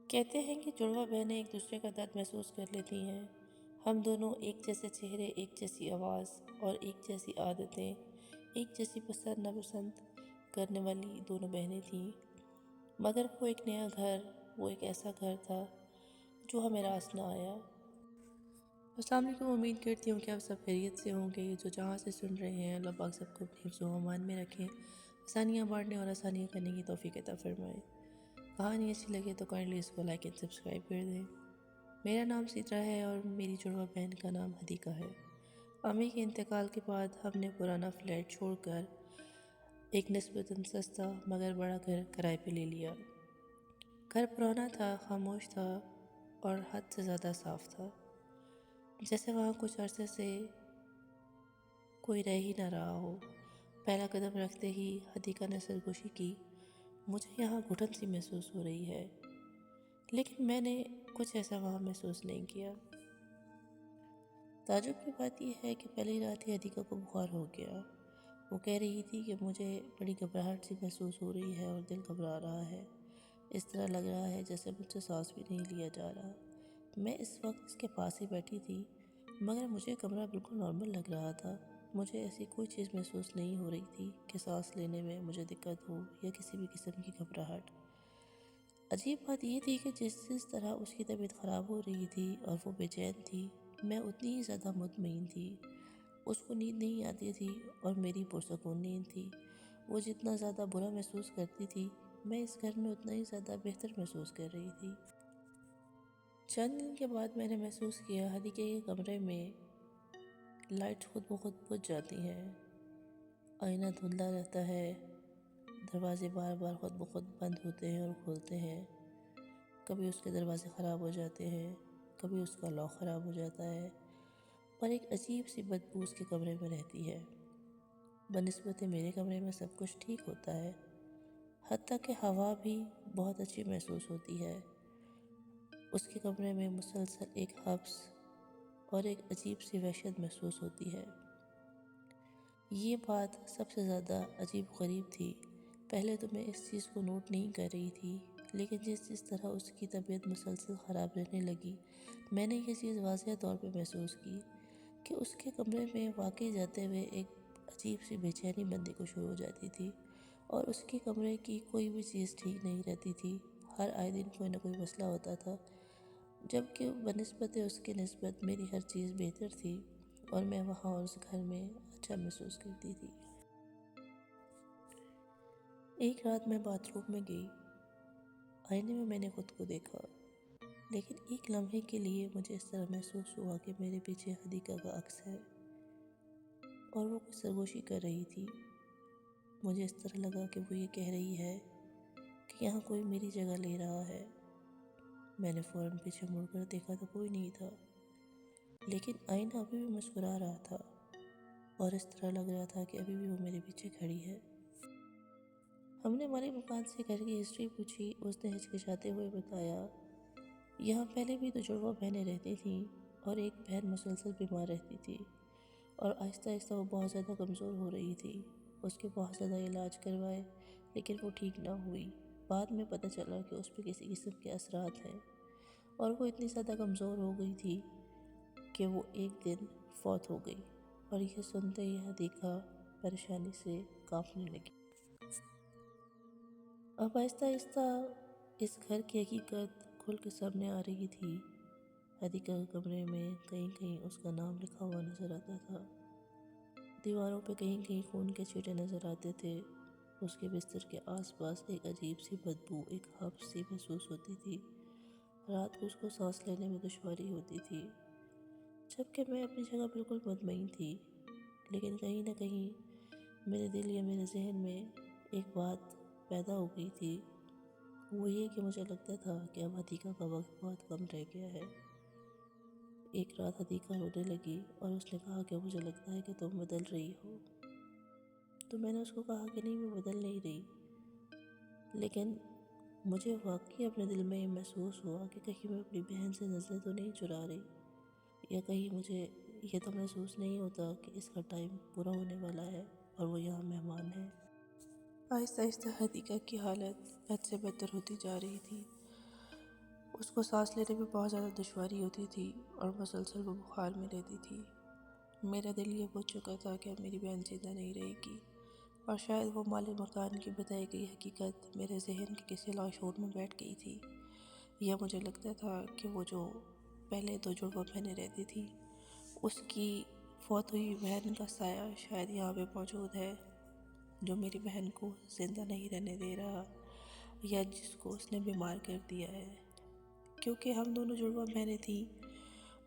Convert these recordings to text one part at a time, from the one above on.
کہتے ہیں کہ جڑواں بہنیں ایک دوسرے کا درد محسوس کر لیتی ہیں۔ ہم دونوں ایک جیسے چہرے، ایک جیسی آواز اور ایک جیسی عادتیں، ایک جیسی پسند ناپسند کرنے والی دونوں بہنیں تھیں، مگر وہ ایک نیا گھر، وہ ایک ایسا گھر تھا جو ہمیں راس نہ آیا۔ السلام علیکم، امید کرتی ہوں کہ آپ سب خیریت سے ہوں گے۔ جو جہاں سے سن رہے ہیں، اللہ پاک سب کو اپنی حفظ و امان میں رکھیں، آسانیاں بانٹنے اور آسانیاں کرنے کی توفیق عطا فرمائے۔ کہانی اچھی لگے تو کائنڈلی اس کو لائک اینڈ سبسکرائب کر دیں۔ میرا نام سیترا ہے اور میری جڑواں بہن کا نام حدیقہ ہے۔ امی کے انتقال کے بعد ہم نے پرانا فلیٹ چھوڑ کر ایک نسبتاً سستا مگر بڑا گھر کرائے پہ لے لیا۔ گھر پرانا تھا، خاموش تھا اور حد سے زیادہ صاف تھا، جیسے وہاں کچھ عرصے سے کوئی رہ ہی نہ رہا ہو۔ پہلا قدم رکھتے ہی حدیقہ نے سرگوشی کی، مجھے یہاں گھٹن سی محسوس ہو رہی ہے، لیکن میں نے کچھ ایسا وہاں محسوس نہیں کیا۔ تعجب کی بات یہ ہے کہ پہلی رات ہی حدیقہ کو بخار ہو گیا۔ وہ کہہ رہی تھی کہ مجھے بڑی گھبراہٹ سی محسوس ہو رہی ہے اور دل گھبرا رہا ہے، اس طرح لگ رہا ہے جیسے مجھ سے سانس بھی نہیں لیا جا رہا۔ میں اس وقت اس کے پاس ہی بیٹھی تھی، مگر مجھے کمرہ بالکل نارمل لگ رہا تھا۔ مجھے ایسی کوئی چیز محسوس نہیں ہو رہی تھی کہ سانس لینے میں مجھے دقت ہو یا کسی بھی قسم کی گھبراہٹ۔ عجیب بات یہ تھی کہ جس طرح اس کی طبیعت خراب ہو رہی تھی اور وہ بے چین تھی، میں اتنی ہی زیادہ مطمئن تھی۔ اس کو نیند نہیں آتی تھی اور میری پرسکون نیند تھی۔ وہ جتنا زیادہ برا محسوس کرتی تھی، میں اس گھر میں اتنا ہی زیادہ بہتر محسوس کر رہی تھی۔ چند دن کے بعد میں نے محسوس کیا حدیقہ کے کمرے میں لائٹ خود بخود بجھ جاتی ہیں، آئینہ دھندلا رہتا ہے، دروازے بار بار خود بخود بند ہوتے ہیں اور کھولتے ہیں۔ کبھی اس کے دروازے خراب ہو جاتے ہیں، کبھی اس کا لاک خراب ہو جاتا ہے اور ایک عجیب سی بدبو اس کے کمرے میں رہتی ہے۔ بنسبت میرے کمرے میں سب کچھ ٹھیک ہوتا ہے، حتیٰ کہ ہوا بھی بہت اچھی محسوس ہوتی ہے۔ اس کے کمرے میں مسلسل ایک حبس اور ایک عجیب سی وحشت محسوس ہوتی ہے۔ یہ بات سب سے زیادہ عجیب غریب تھی۔ پہلے تو میں اس چیز کو نوٹ نہیں کر رہی تھی، لیکن جس طرح اس کی طبیعت مسلسل خراب رہنے لگی، میں نے یہ چیز واضح طور پہ محسوس کی کہ اس کے کمرے میں واقعی جاتے ہوئے ایک عجیب سی بے چینی بننے کو شروع ہو جاتی تھی اور اس کے کمرے کی کوئی بھی چیز ٹھیک نہیں رہتی تھی۔ ہر آئے دن کوئی نہ کوئی مسئلہ ہوتا تھا، جبکہ بنسبت اس کی نسبت میری ہر چیز بہتر تھی اور میں وہاں اور اس گھر میں اچھا محسوس کرتی تھی۔ ایک رات میں باتھ روم میں گئی، آئینے میں میں نے خود کو دیکھا، لیکن ایک لمحے کے لیے مجھے اس طرح محسوس ہوا کہ میرے پیچھے حدیقہ کا عکس ہے اور وہ کچھ سرگوشی کر رہی تھی۔ مجھے اس طرح لگا کہ وہ یہ کہہ رہی ہے کہ یہاں کوئی میری جگہ لے رہا ہے۔ میں نے فوراً پیچھے مڑ کر دیکھا تو کوئی نہیں تھا، لیکن آئینہ ابھی بھی مسکرا رہا تھا اور اس طرح لگ رہا تھا کہ ابھی بھی وہ میرے پیچھے کھڑی ہے۔ ہم نے مالک مکان سے گھر کی ہسٹری پوچھی، اس نے ہچکچاتے ہوئے بتایا، یہاں پہلے بھی تو جڑواں بہنیں رہتی تھیں اور ایک بہن مسلسل بیمار رہتی تھی اور آہستہ آہستہ وہ بہت زیادہ کمزور ہو رہی تھی۔ اس کے بہت زیادہ علاج کروائے لیکن وہ ٹھیک نہ ہوئی۔ بعد میں پتہ چلا کہ اس پہ کسی قسم کے اثرات ہیں اور وہ اتنی زیادہ کمزور ہو گئی تھی کہ وہ ایک دن فوت ہو گئی۔ اور یہ سنتے ہی حدیقہ پریشانی سے کانپنے لگی۔ اب آہستہ آہستہ اس گھر کی حقیقت کھل کے سامنے آ رہی تھی۔ حدیقہ کے کمرے میں کہیں کہیں اس کا نام لکھا ہوا نظر آتا تھا، دیواروں پہ کہیں کہیں خون کے چھینٹے نظر آتے تھے۔ اس کے بستر کے آس پاس ایک عجیب سی بدبو، ایک حبس سی محسوس ہوتی تھی۔ رات کو اس کو سانس لینے میں دشواری ہوتی تھی، جبکہ میں اپنی جگہ بالکل مطمئن تھی، لیکن کہیں نہ کہیں میرے دل یا میرے ذہن میں ایک بات پیدا ہو گئی تھی، وہ یہ کہ مجھے لگتا تھا کہ اب حدیقہ کا وقت بہت کم رہ گیا ہے۔ ایک رات حدیقہ رونے لگی اور اس نے کہا کہ مجھے لگتا ہے کہ تم بدل رہی ہو۔ تو میں نے اس کو کہا کہ نہیں، میں بدل نہیں رہی، لیکن مجھے واقعی اپنے دل میں یہ محسوس ہوا کہ کہیں میں اپنی بہن سے نظریں تو نہیں چرا رہی، یا کہیں مجھے یہ تو محسوس نہیں ہوتا کہ اس کا ٹائم پورا ہونے والا ہے اور وہ یہاں مہمان ہے۔ آہستہ آہستہ حدیقہ کی حالت بد سے بدتر ہوتی جا رہی تھی۔ اس کو سانس لینے میں بہت زیادہ دشواری ہوتی تھی اور مسلسل وہ بخار میں رہتی تھی۔ میرا دل یہ بوجھ چکا تھا کہ اب میری بہن زندہ نہیں رہے گی، اور شاید وہ مالک مکان کی بتائی گئی حقیقت میرے ذہن کے کسی لاشعور میں بیٹھ گئی تھی، یا مجھے لگتا تھا کہ وہ جو پہلے 2 جڑواں بہنیں رہتی تھی، اس کی فوت ہوئی بہن کا سایہ شاید یہاں پہ موجود ہے، جو میری بہن کو زندہ نہیں رہنے دے رہا، یا جس کو اس نے بیمار کر دیا ہے۔ کیونکہ ہم دونوں جڑواں بہنیں تھیں،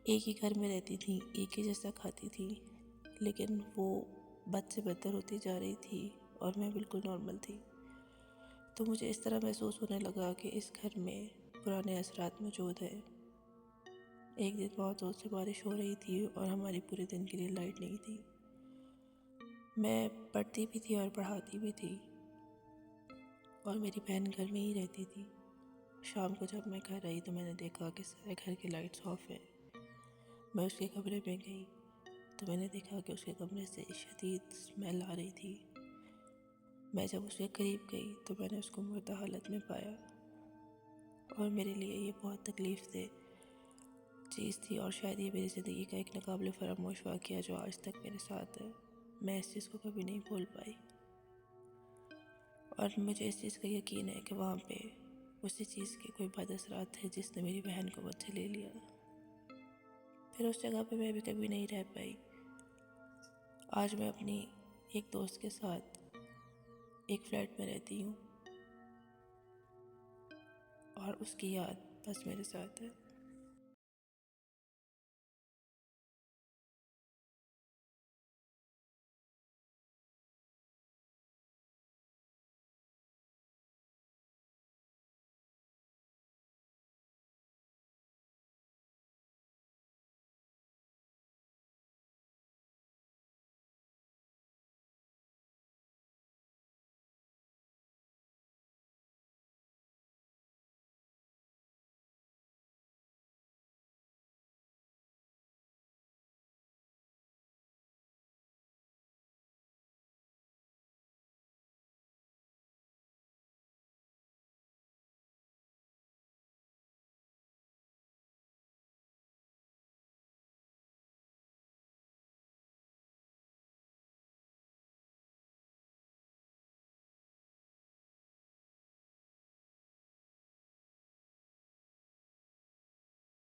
ایک ہی گھر میں رہتی تھیں، ایک ہی جیسا کھاتی تھیں، لیکن وہ بد سے بدتر ہوتی جا رہی تھی اور میں بالکل نارمل تھی۔ تو مجھے اس طرح محسوس ہونے لگا کہ اس گھر میں پرانے اثرات موجود ہیں۔ ایک دن بہت زور سے بارش ہو رہی تھی اور ہماری پورے دن کے لیے لائٹ نہیں تھی۔ میں پڑھتی بھی تھی اور پڑھاتی بھی تھی، اور میری بہن گھر میں ہی رہتی تھی۔ شام کو جب میں گھر آئی تو میں نے دیکھا کہ سارے گھر کی لائٹس آف ہیں۔ میں اس کے کمرے میں گئی تو میں نے دیکھا کہ اس کے کمرے سے شدید اسمیل آ رہی تھی۔ میں جب اس کے قریب گئی تو میں نے اس کو مردہ حالت میں پایا، اور میرے لیے یہ بہت تکلیف دہ چیز تھی، اور شاید یہ میری زندگی کا ایک ناقابل فراموش واقعہ جو آج تک میرے ساتھ ہے۔ میں اس چیز کو کبھی نہیں بھول پائی، اور مجھے اس چیز کا یقین ہے کہ وہاں پہ اسی چیز کے کوئی بد اثرات تھے جس نے میری بہن کو مجھ سے لے لیا۔ پھر اس جگہ پہ میں بھی کبھی نہیں رہ پائی۔ آج میں اپنی ایک دوست کے ساتھ ایک فلیٹ میں رہتی ہوں، اور اس کی یاد بس میرے ساتھ ہے۔